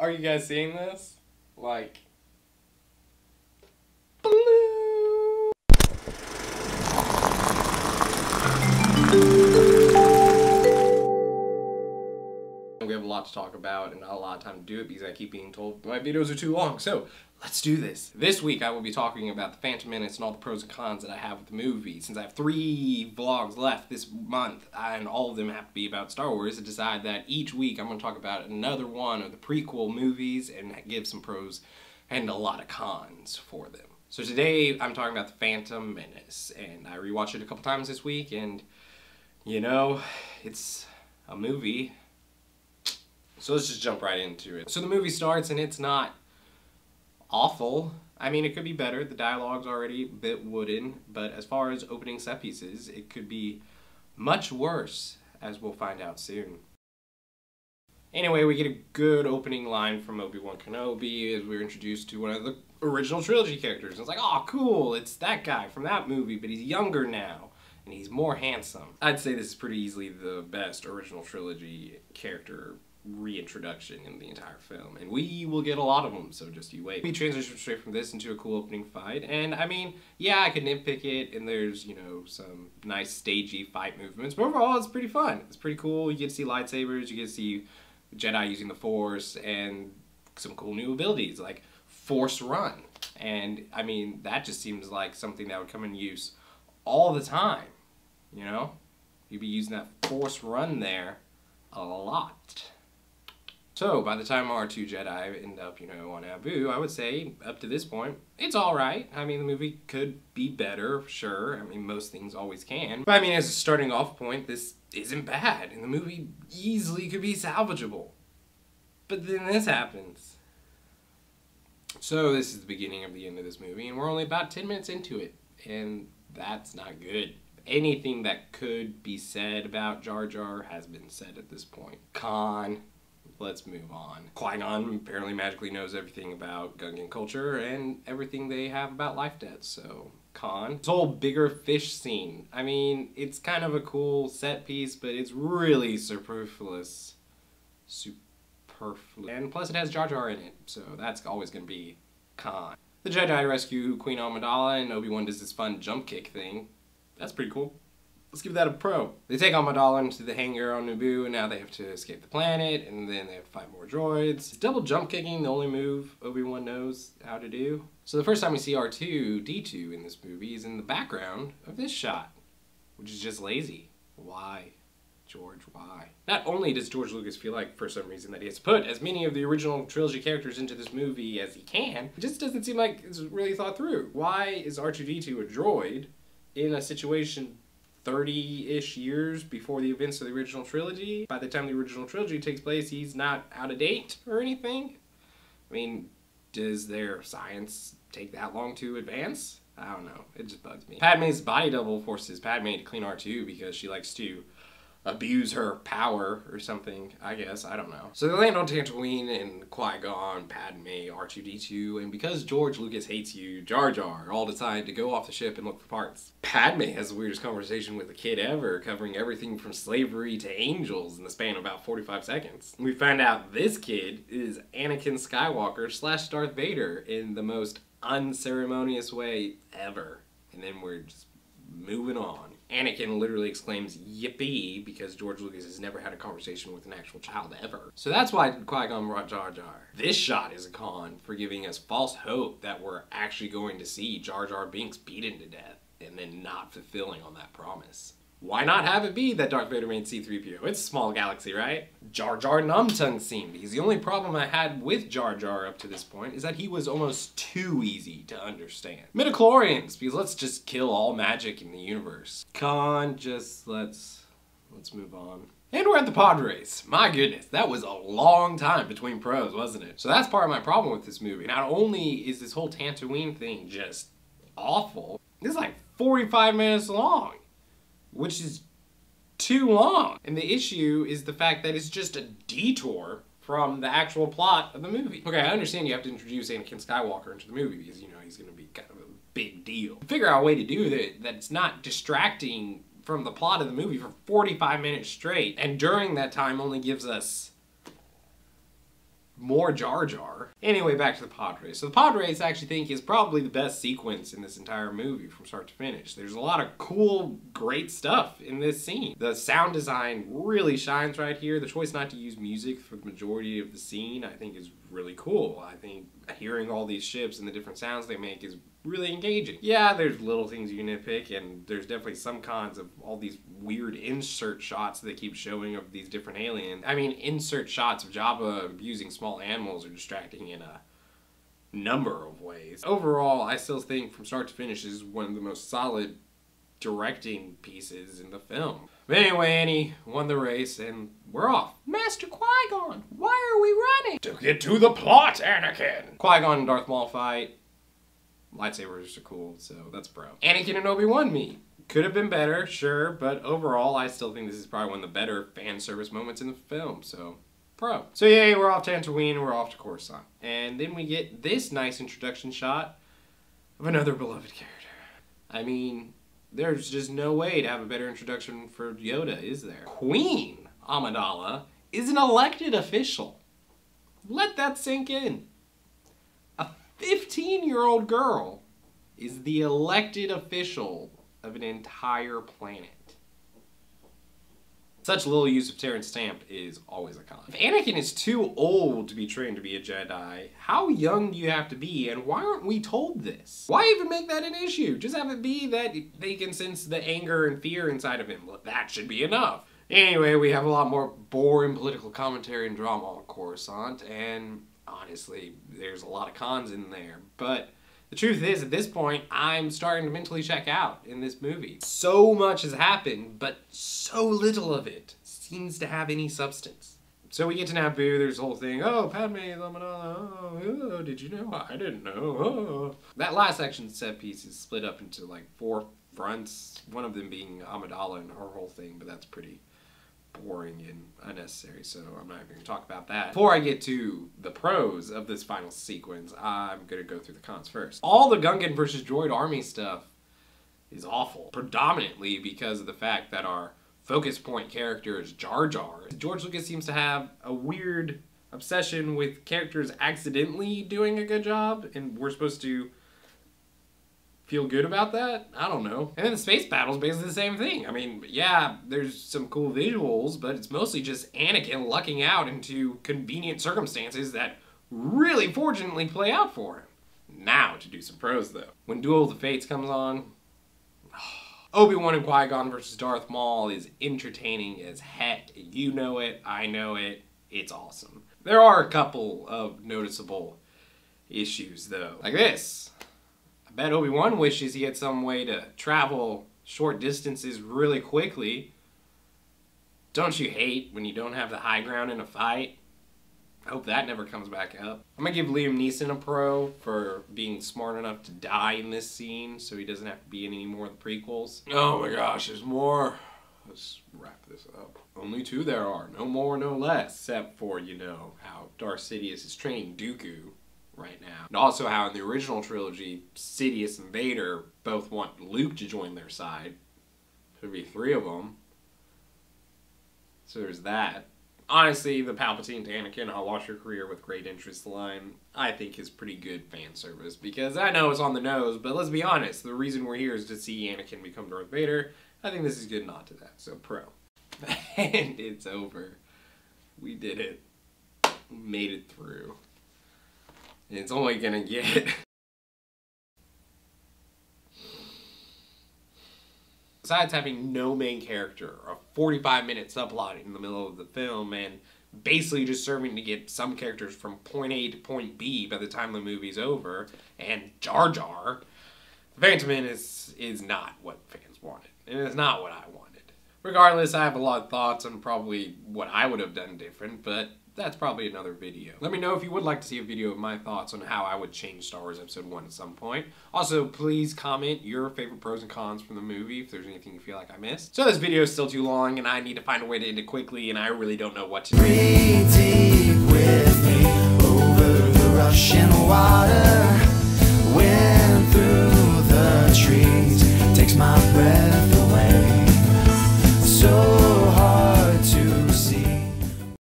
Are you guys seeing this? Like, blue. We have a lot to talk about and not a lot of time to do it because I keep being told my videos are too long. So let's do this. This week I will be talking about the Phantom Menace and all the pros and cons that I have with the movie. Since I have 3 vlogs left this month and all of them have to be about Star Wars, I decided that each week I'm going to talk about another one of the prequel movies and give some pros and a lot of cons for them. So today I'm talking about the Phantom Menace, and I rewatched it a couple times this week, and you know, it's a movie. So let's just jump right into it. So the movie starts and it's not awful. I mean, it could be better. The dialogue's already a bit wooden, but as far as opening set pieces, it could be much worse, as we'll find out soon. Anyway, we get a good opening line from Obi-Wan Kenobi as we're introduced to one of the original trilogy characters. And it's like, oh cool, it's that guy from that movie, but he's younger now, and he's more handsome. I'd say this is pretty easily the best original trilogy character reintroduction in the entire film, and we will get a lot of them, so just you wait. We transition straight from this into a cool opening fight, and I mean, yeah, I could nitpick it, and there's, you know, some nice stagey fight movements, but overall it's pretty fun. It's pretty cool. You get to see lightsabers, you get to see Jedi using the Force, and some cool new abilities like Force Run, and I mean, that just seems like something that would come in use all the time, you know? You'd be using that Force Run there a lot. So, by the time R2 Jedi end up, you know, on Naboo, I would say, up to this point, it's alright. I mean, the movie could be better, sure. I mean, most things always can. But I mean, as a starting off point, this isn't bad, and the movie easily could be salvageable. But then this happens. So, this is the beginning of the end of this movie, and we're only about 10 minutes into it, and that's not good. Anything that could be said about Jar Jar has been said at this point. Con. Let's move on. Qui-Gon apparently magically knows everything about Gungan culture and everything they have about life debts, so con. This whole bigger fish scene, I mean, it's kind of a cool set piece, but it's really superfluous. And plus it has Jar Jar in it, so that's always going to be con. The Jedi rescue Queen Amidala, and Obi-Wan does this fun jump kick thing. That's pretty cool. Let's give that a pro. They take Amidala into the hangar on Naboo, and now they have to escape the planet, and then they have to fight more droids. Is double jump kicking the only move Obi-Wan knows how to do? So the first time we see R2-D2 in this movie is in the background of this shot, which is just lazy. Why? George, why? Not only does George Lucas feel like, for some reason, that he has to put as many of the original trilogy characters into this movie as he can, it just doesn't seem like it's really thought through. Why is R2-D2 a droid in a situation 30-ish years before the events of the original trilogy? By the time the original trilogy takes place, he's not out of date or anything? I mean, does their science take that long to advance? I don't know. It just bugs me. Padme's body double forces Padme to clean R2 because she likes to abuse her power or something, I guess. I don't know. So they land on Tatooine, and Qui-Gon, Padme, R2-D2, and because George Lucas hates you, Jar Jar all decide to go off the ship and look for parts. Padme has the weirdest conversation with a kid ever, covering everything from slavery to angels in the span of about 45 seconds. We find out this kid is Anakin Skywalker / Darth Vader in the most unceremonious way ever. And then we're just moving on. Anakin literally exclaims yippee because George Lucas has never had a conversation with an actual child ever. So that's why Qui-Gon brought Jar Jar. This shot is a con for giving us false hope that we're actually going to see Jar Jar Binks beaten to death and then not fulfilling on that promise. Why not have it be that Darth Vader made C-3PO? It's a small galaxy, right? Jar Jar Numtung scene, because the only problem I had with Jar Jar up to this point is that he was almost too easy to understand. Midichlorians, because let's just kill all magic in the universe. Con, just let's move on. And we're at the pod race. My goodness, that was a long time between pros, wasn't it? So that's part of my problem with this movie. Not only is this whole Tatooine thing just awful, it's like 45 minutes long, which is too long. And the issue is the fact that it's just a detour from the actual plot of the movie. Okay, I understand you have to introduce Anakin Skywalker into the movie because, you know, he's gonna be kind of a big deal. Figure out a way to do that that's not distracting from the plot of the movie for 45 minutes straight, and during that time only gives us more Jar Jar. Anyway, back to the pod race. So the pod race I actually think is probably the best sequence in this entire movie from start to finish. There's a lot of cool, great stuff in this scene. The sound design really shines right here. The choice not to use music for the majority of the scene I think is really cool. I think hearing all these ships and the different sounds they make is really engaging. Yeah, there's little things you can nitpick, and there's definitely some cons of all these weird insert shots that they keep showing of these different aliens. I mean, insert shots of Jabba abusing small animals are distracting in a number of ways. Overall, I still think from start to finish is one of the most solid directing pieces in the film. But anyway, Annie won the race, and we're off. Master Qui-Gon, why are we running? To get to the plot, Anakin! Qui-Gon and Darth Maul fight. Lightsabers are cool, so that's pro. Anakin and Obi-Wan meet. Could have been better, sure, but overall, I still think this is probably one of the better fan service moments in the film, so pro. So yay, we're off to Tatooine, we're off to Coruscant. And then we get this nice introduction shot of another beloved character. I mean, there's just no way to have a better introduction for Yoda, is there? Queen Amidala is an elected official. Let that sink in. A 15-year-old girl is the elected official of an entire planet. Such little use of Terrence Stamp is always a con. If Anakin is too old to be trained to be a Jedi, how young do you have to be, and why aren't we told this? Why even make that an issue? Just have it be that they can sense the anger and fear inside of him. Well, that should be enough. Anyway, we have a lot more boring political commentary and drama on Coruscant, and honestly, there's a lot of cons in there, but the truth is, at this point, I'm starting to mentally check out in this movie. So much has happened, but so little of it seems to have any substance. So we get to Naboo, there's the whole thing, oh, Padme, oh, did you know? I didn't know. Oh. That last action set piece is split up into like 4 fronts, one of them being Amidala and her whole thing, but that's pretty boring and unnecessary, so I'm not going to talk about that. Before I get to the pros of this final sequence, I'm going to go through the cons first. All the Gungan versus Droid Army stuff is awful, predominantly because of the fact that our focus point character is Jar Jar. George Lucas seems to have a weird obsession with characters accidentally doing a good job, and we're supposed to feel good about that? I don't know. And then the space battle's basically the same thing. I mean, yeah, there's some cool visuals, but it's mostly just Anakin lucking out into convenient circumstances that really fortunately play out for him. Now to do some pros, though. When Duel of the Fates comes on, Obi-Wan and Qui-Gon versus Darth Maul is entertaining as heck. You know it, I know it, it's awesome. There are a couple of noticeable issues, though. Like this. I bet Obi-Wan wishes he had some way to travel short distances really quickly. Don't you hate when you don't have the high ground in a fight? I hope that never comes back up. I'm gonna give Liam Neeson a pro for being smart enough to die in this scene so he doesn't have to be in any more of the prequels. Oh my gosh, there's more. Let's wrap this up. Only 2 there are, no more, no less. Except for, you know, how Darth Sidious is training Dooku right now. And also how in the original trilogy, Sidious and Vader both want Luke to join their side. There'd be 3 of them. So there's that. Honestly, the Palpatine to Anakin, I'll watch your career with great interest line, I think is pretty good fan service. Because I know it's on the nose, but let's be honest, the reason we're here is to see Anakin become Darth Vader. I think this is good nod to that, so pro. And it's over. We did it. We made it through. And it's only gonna get... Besides having no main character, a 45-minute subplot in the middle of the film, and basically just serving to get some characters from point A to point B by the time the movie's over, and Jar Jar, Phantom Menace is not what fans wanted. And it's not what I wanted. Regardless, I have a lot of thoughts on probably what I would have done different, but that's probably another video. Let me know if you would like to see a video of my thoughts on how I would change Star Wars Episode 1 at some point. Also, please comment your favorite pros and cons from the movie if there's anything you feel like I missed. So this video is still too long and I need to find a way to end it quickly and I really don't know what to do.